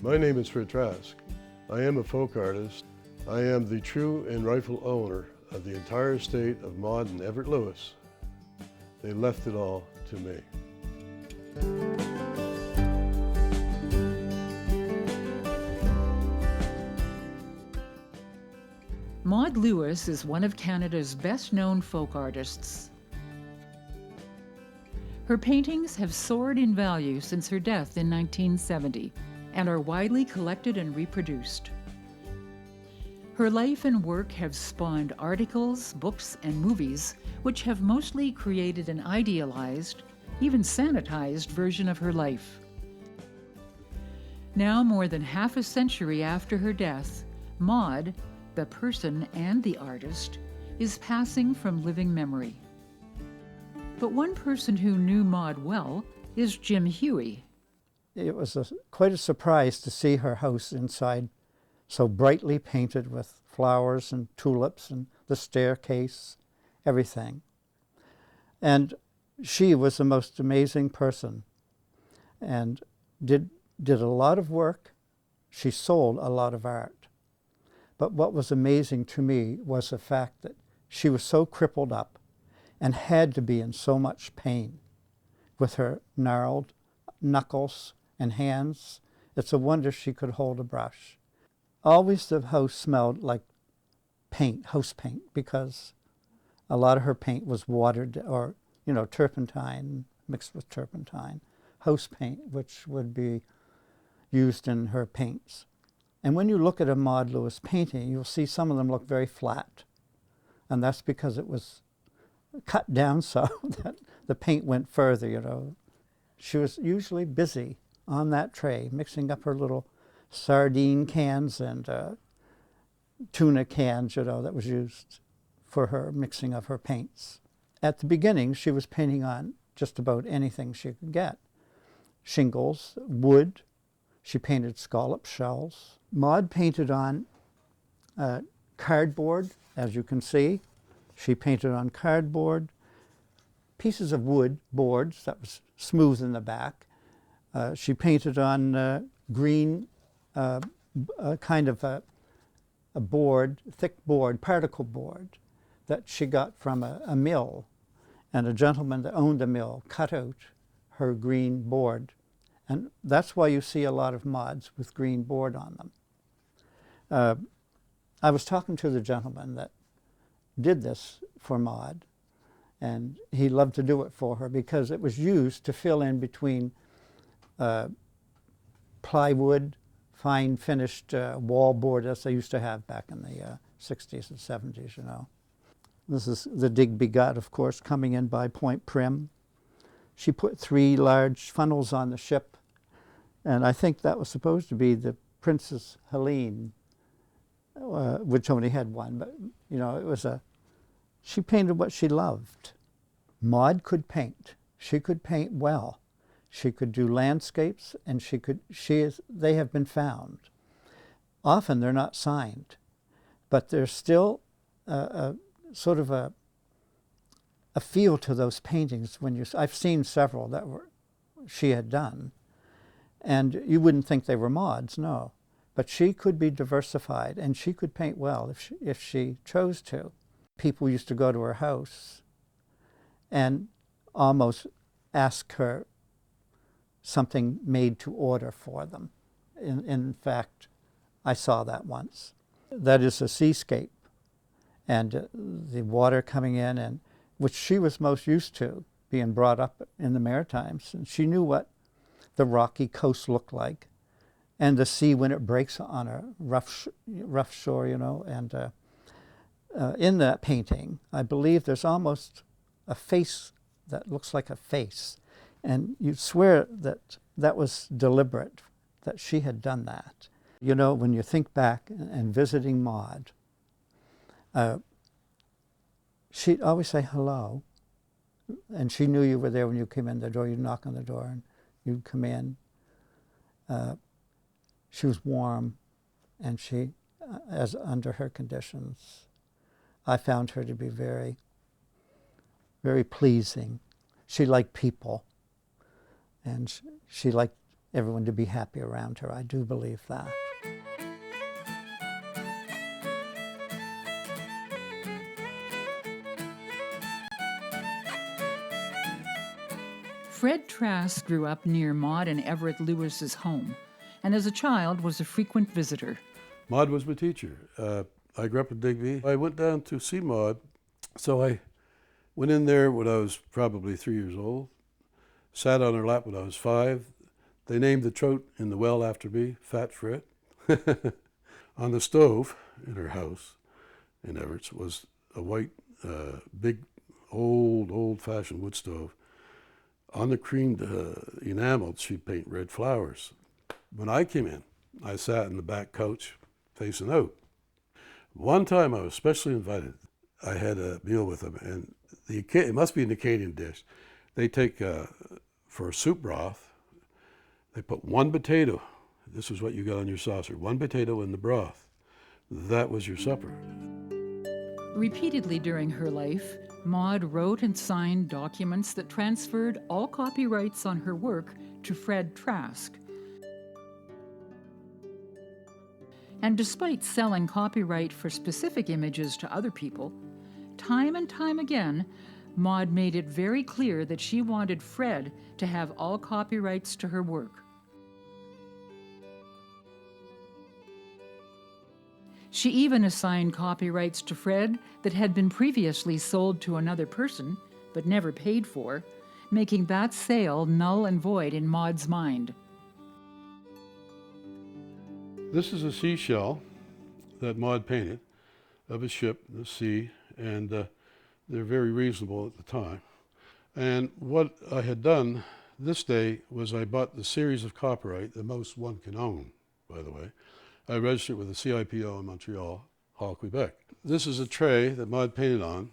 My name is Fred Trask. I am a folk artist. I am the true and rightful owner of the entire estate of Maud and Everett Lewis. They left it all to me. Maud Lewis is one of Canada's best-known folk artists. Her paintings have soared in value since her death in 1970 and are widely collected and reproduced. Her life and work have spawned articles, books, and movies which have mostly created an idealized, even sanitized version of her life. Now, more than half a century after her death, Maud, the person and the artist, is passing from living memory. But one person who knew Maud well is Jim Huey. It was quite a surprise to see her house inside so brightly painted with flowers and tulips and the staircase, everything. And she was the most amazing person and did a lot of work. She sold a lot of art. But what was amazing to me was the fact that she was so crippled up and had to be in so much pain with her gnarled knuckles and hands. It's a wonder she could hold a brush. Always the house smelled like paint, house paint, because a lot of her paint was watered or, turpentine, mixed with turpentine. House paint, which would be used in her paints. And when you look at a Maud Lewis painting, you'll see some of them look very flat. And that's because it was cut down so that the paint went further, She was usually busy on that tray, mixing up her little sardine cans and tuna cans, that was used for her mixing of her paints. At the beginning, she was painting on just about anything she could get. Shingles, wood. She painted scallop shells. Maud painted on cardboard, as you can see. She painted on cardboard, pieces of wood, boards that was smooth in the back. She painted on green, kind of a board, thick board, particle board, that she got from a mill. And a gentleman that owned the mill cut out her green board. And that's why you see a lot of Mauds with green board on them. I was talking to the gentleman that did this for Maud, and he loved to do it for her because it was used to fill in between plywood, fine finished wall board as they used to have back in the 60s and 70s, This is the Digby Gut, of course, coming in by Point Prim. She put 3 large funnels on the ship, and I think that was supposed to be the Princess Helene, which only had one, but, it was she painted what she loved. Maud could paint. She could paint well. She could do landscapes, and they have been found. Often they're not signed, but there's still sort of a feel to those paintings I've seen several that she had done, and you wouldn't think they were Maud's, no. But she could be diversified, and she could paint well if she chose to. People used to go to her house and almost ask her something made to order for them. In fact, I saw that once. That is a seascape, and the water coming in, and which she was most used to, being brought up in the Maritimes. And she knew what the rocky coast looked like, and the sea when it breaks on a rough shore, And in that painting, I believe there's almost a face that looks like a face. And you'd swear that that was deliberate, that she had done that. When you think back and visiting Maud, she'd always say hello, and she knew you were there when you came in the door. You'd knock on the door, and you'd come in. She was warm, and she, as under her conditions, I found her to be very, very pleasing. She liked people, and she liked everyone to be happy around her. I do believe that. Fred Trask grew up near Maud and Everett Lewis's home, and as a child was a frequent visitor. Maud was my teacher. I grew up in Digby. I went down to see Maud, so I went in there when I was probably 3 years old, sat on her lap when I was 5. They named the trout in the well after me, Fat Fred. On the stove in her house in Everett's was a white, big, old-fashioned wood stove. On the creamed enameled, she'd paint red flowers. When I came in, I sat in the back couch facing out. One time I was specially invited. I had a meal with them, and it must be an Acadian dish. They take, for a soup broth, they put 1 potato. This is what you got on your saucer, 1 potato in the broth. That was your supper. Repeatedly during her life, Maud wrote and signed documents that transferred all copyrights on her work to Fred Trask. And despite selling copyright for specific images to other people, time and time again, Maud made it very clear that she wanted Fred to have all copyrights to her work. She even assigned copyrights to Fred that had been previously sold to another person, but never paid for, making that sale null and void in Maud's mind. This is a seashell that Maud painted of a ship, the sea, and they're very reasonable at the time. And what I had done this day was I bought the series of copyright, the most one can own, by the way. I registered with the CIPO in Montreal, Hall, Quebec. This is a tray that Maud painted on,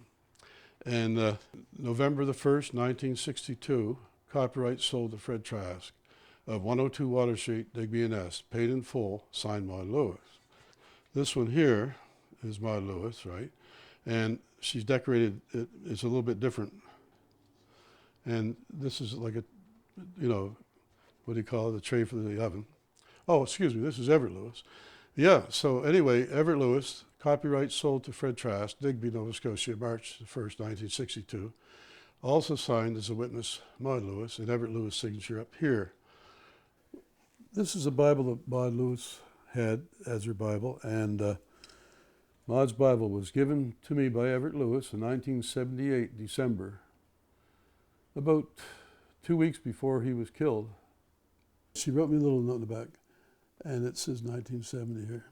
and November the 1st, 1962, copyright sold to Fred Trask of 102 Water Street, Digby NS, paid in full, signed Maud Lewis. This one here is Maud Lewis, right? And she's decorated, it's a little bit different. And this is like a, what do you call it, a tray for the oven. Oh, excuse me, this is Everett Lewis. Yeah, so anyway, Everett Lewis, copyright sold to Fred Trask, Digby, Nova Scotia, March 1st, 1962. Also signed as a witness, Maud Lewis, and Everett Lewis' signature up here. This is a Bible that Maud Lewis had as her Bible, and Maud's Bible was given to me by Everett Lewis in 1978, December, about 2 weeks before he was killed. She wrote me a little note in the back, and it says 1970 here.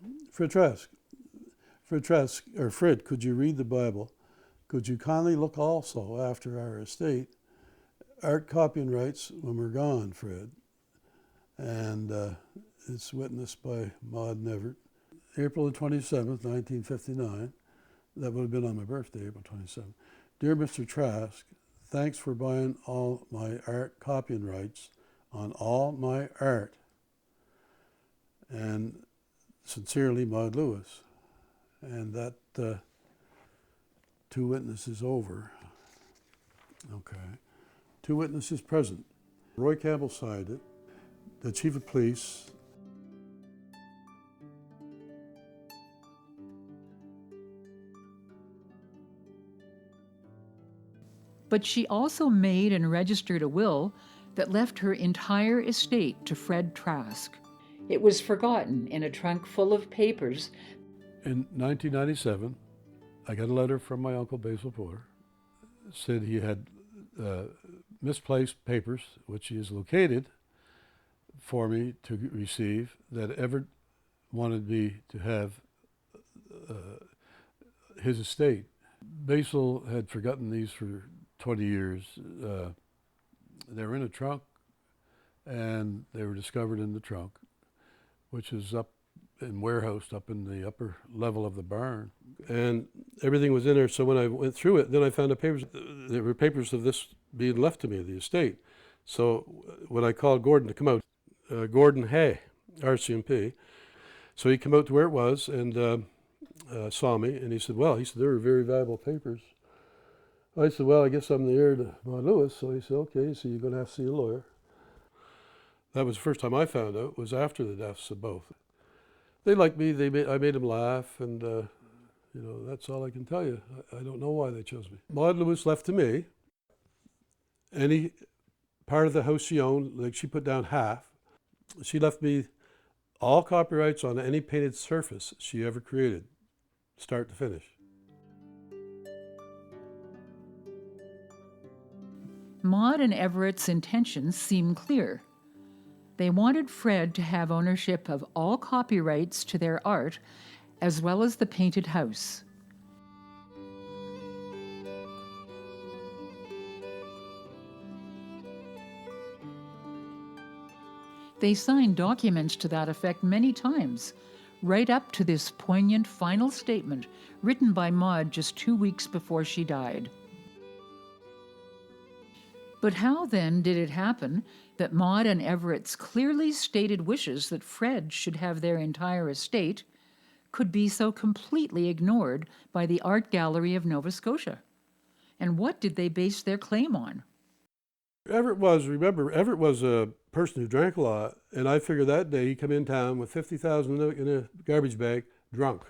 Fred, could you read the Bible? Could you kindly look also after our estate, art copying rights when we're gone, Fred? And it's witnessed by Maud and Everett. April the 27th, 1959. That would have been on my birthday, April 27th. Dear Mr. Trask, thanks for buying all my art copying rights on all my art. And sincerely, Maud Lewis. And that 2 witnesses over. Okay. 2 witnesses present. Roy Campbell signed it, the chief of police. But she also made and registered a will that left her entire estate to Fred Trask. It was forgotten in a trunk full of papers. In 1997, I got a letter from my uncle Basil Porter. Said he had misplaced papers, which he has located for me to receive, that Everett wanted me to have his estate. Basil had forgotten these for 20 years. They were in a trunk, and they were discovered in the trunk, which is up and warehoused up in the upper level of the barn. And everything was in there, so when I went through it, then I found the papers. There were papers of this being left to me, the estate. So when I called Gordon to come out, Gordon Hay, RCMP, so he came out to where it was and saw me, and he said, there were very valuable papers. I said, well, I guess I'm the heir to Maud Lewis. So he said, okay, so you're going to have to see a lawyer. That was the first time I found out, was after the deaths of both. They liked me, I made them laugh, and that's all I can tell you. I don't know why they chose me. Maud Lewis left to me. Any part of the house she owned, like she put down half. She left me all copyrights on any painted surface she ever created, start to finish. Maud and Everett's intentions seem clear. They wanted Fred to have ownership of all copyrights to their art, as well as the painted house. They signed documents to that effect many times, right up to this poignant final statement written by Maud just 2 weeks before she died. But how then did it happen that Maud and Everett's clearly stated wishes that Fred should have their entire estate could be so completely ignored by the Art Gallery of Nova Scotia? And what did they base their claim on? Everett was a person who drank a lot, and I figured that day he come in town with $50,000 in a garbage bag, drunk.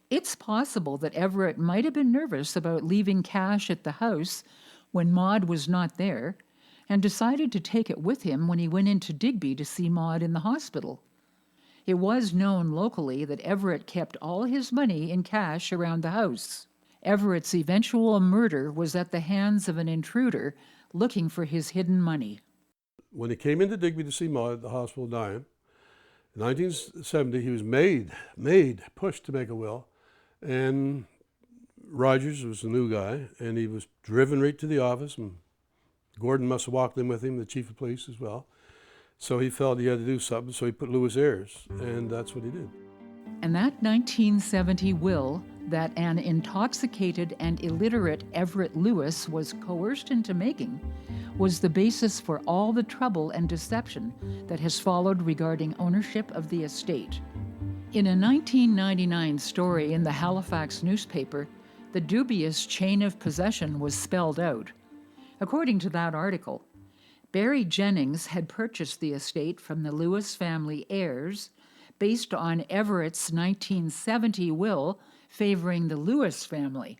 It's possible that Everett might have been nervous about leaving cash at the house when Maud was not there, and decided to take it with him when he went into Digby to see Maud in the hospital. It was known locally that Everett kept all his money in cash around the house. Everett's eventual murder was at the hands of an intruder looking for his hidden money. When he came into Digby to see Maud at the hospital dying, in 1970 he was pushed to make a will, and Rogers was the new guy, and he was driven right to the office, and Gordon must have walked in with him, the chief of police as well. So he felt he had to do something, so he put Lewis heirs, and that's what he did. And that 1970 will that an intoxicated and illiterate Everett Lewis was coerced into making was the basis for all the trouble and deception that has followed regarding ownership of the estate. In a 1999 story in the Halifax newspaper, the dubious chain of possession was spelled out. According to that article, Barry Jennings had purchased the estate from the Lewis family heirs based on Everett's 1970 will favoring the Lewis family.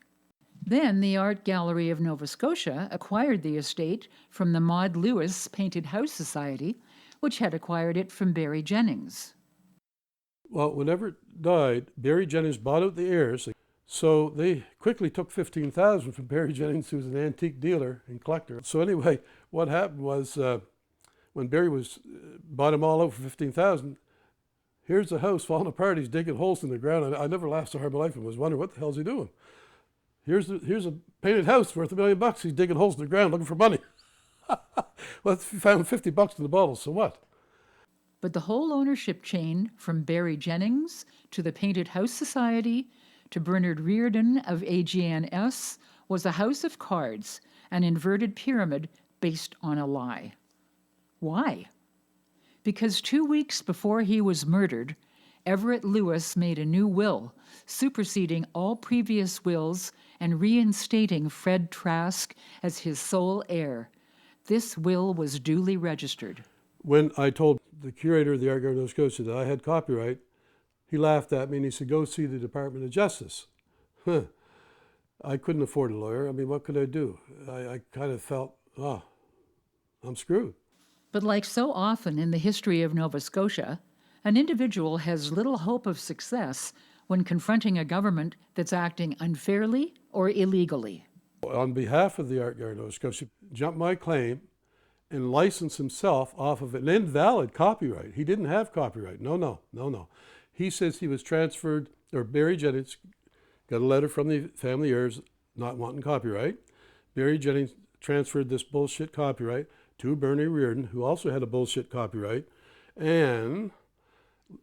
Then the Art Gallery of Nova Scotia acquired the estate from the Maud Lewis Painted House Society, which had acquired it from Barry Jennings. Well, when Everett died, Barry Jennings bought out the heirs, so they quickly took $15,000 from Barry Jennings, who was an antique dealer and collector. So anyway, what happened was when Barry bought them all out for $15,000, here's the house falling apart. He's digging holes in the ground. I never laughed so hard in my life and was wondering what the hell's he doing. Here's a painted house worth $1 million. He's digging holes in the ground looking for money. Well, if you found $50 in the bottle, so what? But the whole ownership chain, from Barry Jennings to the Painted House Society to Bernard Reardon of AGNS, was a house of cards, an inverted pyramid based on a lie. Why? Because 2 weeks before he was murdered, Everett Lewis made a new will, superseding all previous wills and reinstating Fred Trask as his sole heir. This will was duly registered. When I told the curator of the Art Gallery of Nova Scotia that I had copyright, he laughed at me and he said, "Go see the Department of Justice." I couldn't afford a lawyer. I mean, what could I do? I kind of felt, I'm screwed. But like so often in the history of Nova Scotia, an individual has little hope of success when confronting a government that's acting unfairly or illegally. On behalf of the Art Gallery of Nova Scotia, jumped my claim and licensed himself off of an invalid copyright. He didn't have copyright. No. He says he was transferred, or Barry Jennings got a letter from the family heirs not wanting copyright. Barry Jennings transferred this bullshit copyright to Bernard Reardon, who also had a bullshit copyright, and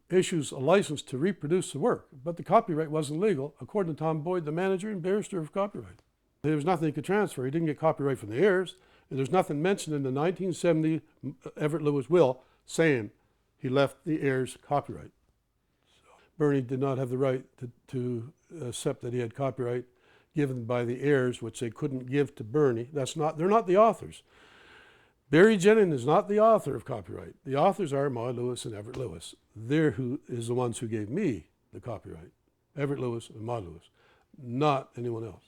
issues a license to reproduce the work. But the copyright wasn't legal, according to Tom Boyd, the manager and barrister of copyright. There was nothing he could transfer. He didn't get copyright from the heirs. And there's nothing mentioned in the 1970 Everett Lewis will saying he left the heirs copyright. So Bernie did not have the right to accept that he had copyright given by the heirs, which they couldn't give to Bernie. They're not the authors. Barry Jennings is not the author of copyright. The authors are Maud Lewis and Everett Lewis. They're who is the ones who gave me the copyright. Everett Lewis and Maud Lewis, not anyone else.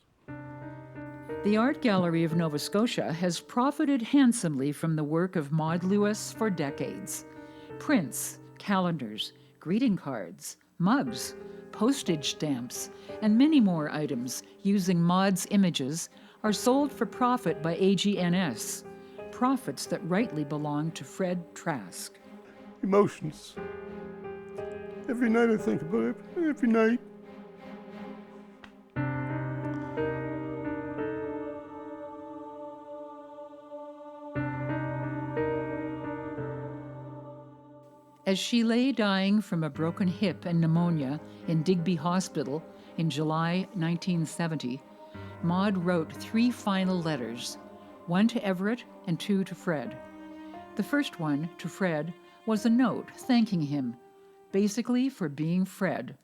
The Art Gallery of Nova Scotia has profited handsomely from the work of Maud Lewis for decades. Prints, calendars, greeting cards, mugs, postage stamps, and many more items using Maud's images are sold for profit by AGNS, profits that rightly belong to Fred Trask. Emotions. Every night I think about it, every night. As she lay dying from a broken hip and pneumonia in Digby Hospital in July 1970, Maud wrote 3 final letters, 1 to Everett and 2 to Fred. The first one, to Fred, was a note thanking him, basically for being Fred.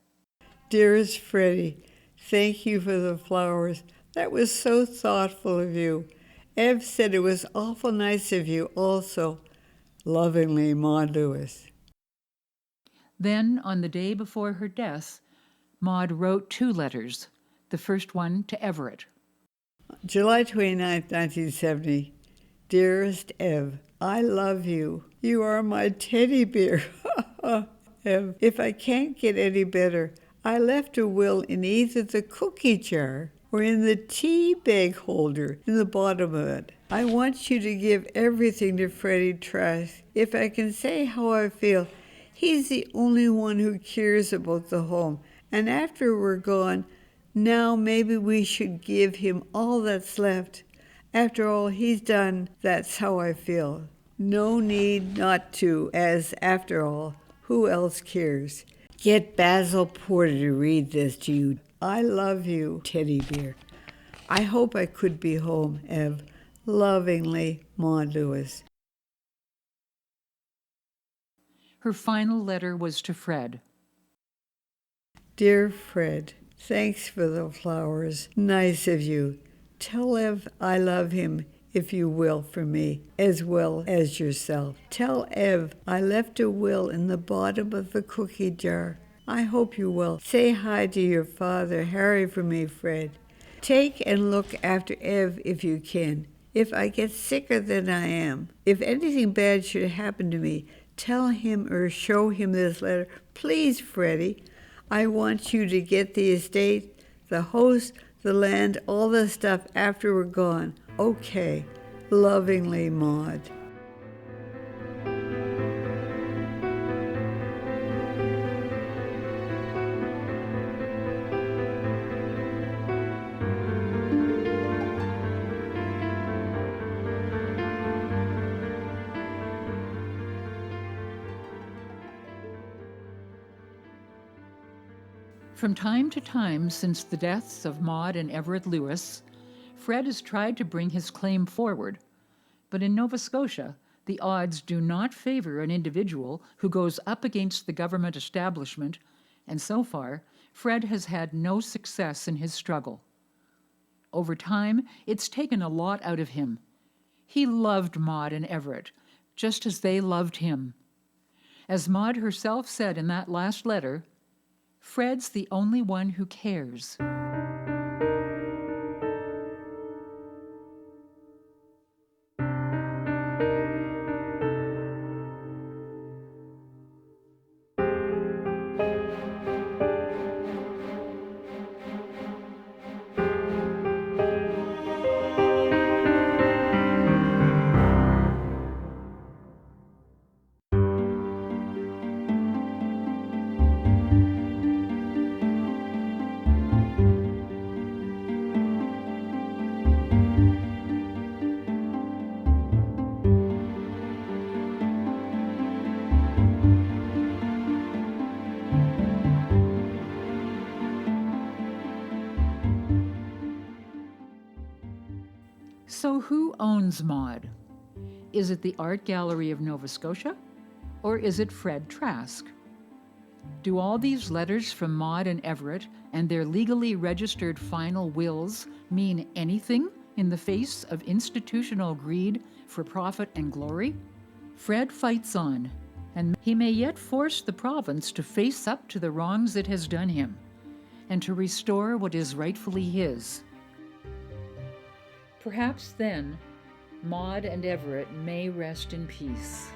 Dearest Freddie, thank you for the flowers. That was so thoughtful of you. Ev said it was awful nice of you also. Lovingly, Maud Lewis. Then, on the day before her death, Maud wrote 2 letters, the first one to Everett. July 29, 1970. Dearest Ev, I love you. You are my teddy bear. Ev, if I can't get any better, I left a will in either the cookie jar or in the tea bag holder in the bottom of it. I want you to give everything to Freddie Trask. If I can say how I feel, he's the only one who cares about the home. And after we're gone, now maybe we should give him all that's left. After all he's done, that's how I feel. No need not to, as after all, who else cares? Get Basil Porter to read this to you. I love you, teddy bear. I hope I could be home, Ev. Lovingly, Maud Lewis. Her final letter was to Fred. Dear Fred, thanks for the flowers. Nice of you. Tell Ev I love him, if you will, for me, as well as yourself. Tell Ev I left a will in the bottom of the cookie jar. I hope you will. Say hi to your father, Harry, for me, Fred. Take and look after Ev if you can. If I get sicker than I am, if anything bad should happen to me, tell him or show him this letter. Please, Freddie, I want you to get the estate, the house, the land, all the stuff after we're gone. Okay. Lovingly, Maud. From time to time since the deaths of Maud and Everett Lewis, Fred has tried to bring his claim forward, but in Nova Scotia, the odds do not favor an individual who goes up against the government establishment, and so far, Fred has had no success in his struggle. Over time, it's taken a lot out of him. He loved Maud and Everett, just as they loved him. As Maud herself said in that last letter, Fred's the only one who cares. So who owns Maud? Is it the Art Gallery of Nova Scotia, or is it Fred Trask? Do all these letters from Maud and Everett and their legally registered final wills mean anything in the face of institutional greed for profit and glory? Fred fights on, and he may yet force the province to face up to the wrongs it has done him and to restore what is rightfully his. Perhaps then, Maud and Everett may rest in peace.